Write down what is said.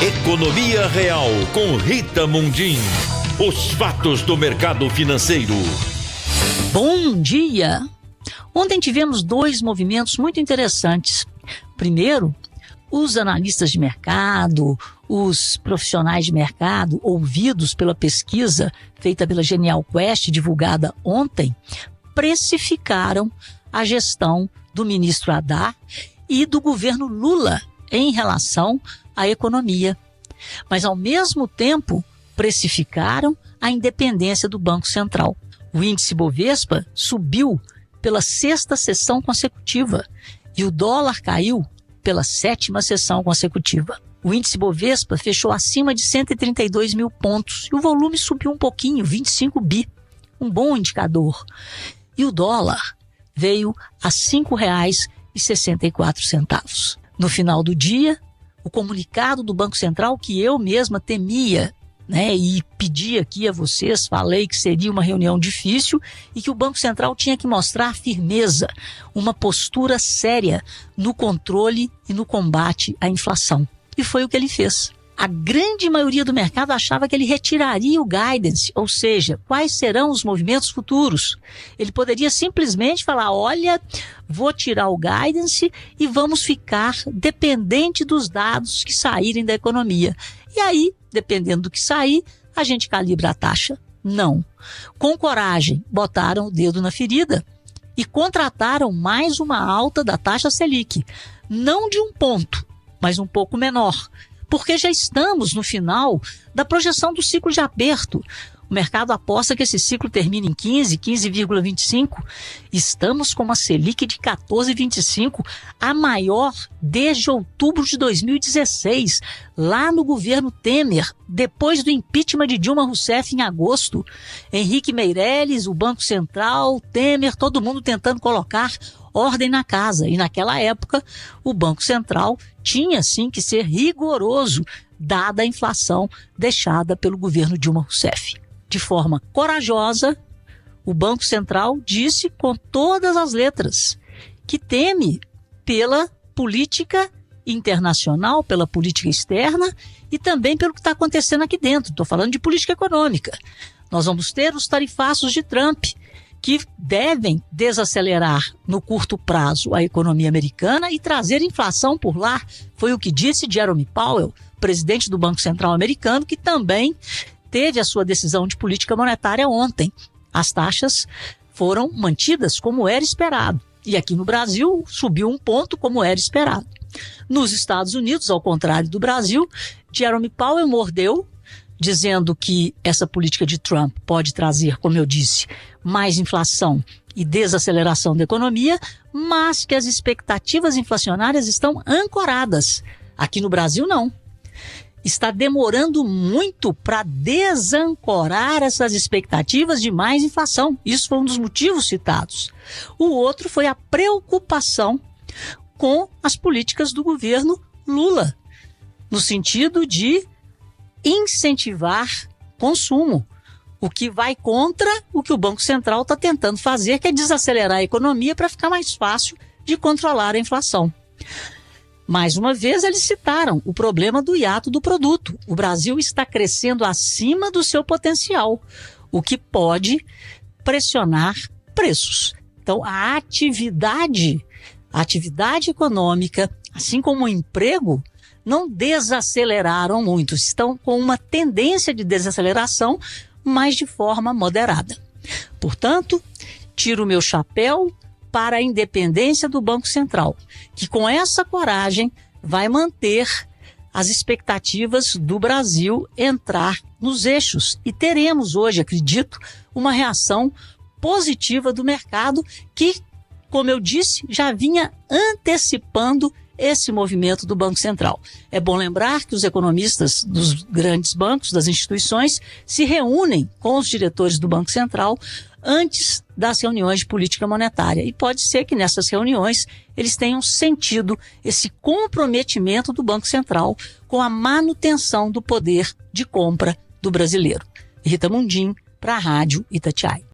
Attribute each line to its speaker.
Speaker 1: Economia Real com Rita Mundim. Os fatos do mercado financeiro.
Speaker 2: Bom dia! Ontem tivemos dois movimentos muito interessantes. Primeiro, os analistas de mercado, os profissionais de mercado, ouvidos pela pesquisa feita pela Genial Quest, divulgada ontem, precificaram a gestão do ministro Haddad e do governo Lula em relação à economia. Mas, ao mesmo tempo, precificaram a independência do Banco Central. O índice Bovespa subiu pela sexta sessão consecutiva e o dólar caiu pela sétima sessão consecutiva. O índice Bovespa fechou acima de 132 mil pontos e o volume subiu um pouquinho, 25 bi, um bom indicador. E o dólar veio a R$ 5,64. No final do dia, o comunicado do Banco Central, que eu mesma temia, e pedi aqui a vocês, falei que seria uma reunião difícil e que o Banco Central tinha que mostrar firmeza, uma postura séria no controle e no combate à inflação. E foi o que ele fez. A grande maioria do mercado achava que ele retiraria o guidance, ou seja, quais serão os movimentos futuros. Ele poderia simplesmente falar, olha, vou tirar o guidance e vamos ficar dependente dos dados que saírem da economia. E aí, dependendo do que sair, a gente calibra a taxa. Não. Com coragem, botaram o dedo na ferida e contrataram mais uma alta da taxa Selic. Não de um ponto, mas um pouco menor. Porque já estamos no final da projeção do ciclo de aperto. O mercado aposta que esse ciclo termine em 15,25. Estamos com uma Selic de 14,25, a maior desde outubro de 2016, lá no governo Temer, depois do impeachment de Dilma Rousseff em agosto. Henrique Meirelles, o Banco Central, Temer, todo mundo tentando colocar ordem na casa. E naquela época, o Banco Central tinha sim que ser rigoroso, dada a inflação deixada pelo governo Dilma Rousseff. De forma corajosa, o Banco Central disse com todas as letras que teme pela política internacional, pela política externa e também pelo que está acontecendo aqui dentro. Estou falando de política econômica. Nós vamos ter os tarifaços de Trump, que devem desacelerar no curto prazo a economia americana e trazer inflação por lá. Foi o que disse Jerome Powell, presidente do Banco Central americano, que também teve a sua decisão de política monetária ontem. As taxas foram mantidas como era esperado. E aqui no Brasil subiu um ponto como era esperado. Nos Estados Unidos, ao contrário do Brasil, Jerome Powell mordeu, dizendo que essa política de Trump pode trazer, como eu disse, mais inflação e desaceleração da economia, mas que as expectativas inflacionárias estão ancoradas. Aqui no Brasil, não. Está demorando muito para desancorar essas expectativas de mais inflação. Isso foi um dos motivos citados. O outro foi a preocupação com as políticas do governo Lula, no sentido de incentivar consumo, o que vai contra o que o Banco Central está tentando fazer, que é desacelerar a economia para ficar mais fácil de controlar a inflação. Mais uma vez, eles citaram o problema do hiato do produto. O Brasil está crescendo acima do seu potencial, o que pode pressionar preços. Então, a atividade econômica, assim como o emprego, não desaceleraram muito. Estão com uma tendência de desaceleração, mas de forma moderada. Portanto, tiro o meu chapéu para a independência do Banco Central, que com essa coragem vai manter as expectativas do Brasil entrar nos eixos. E teremos hoje, acredito, uma reação positiva do mercado que, como eu disse, já vinha antecipando esse movimento do Banco Central. É bom lembrar que os economistas dos grandes bancos, das instituições, se reúnem com os diretores do Banco Central antes das reuniões de política monetária. E pode ser que nessas reuniões eles tenham sentido esse comprometimento do Banco Central com a manutenção do poder de compra do brasileiro. Rita Mundim, para a Rádio Itatiaia.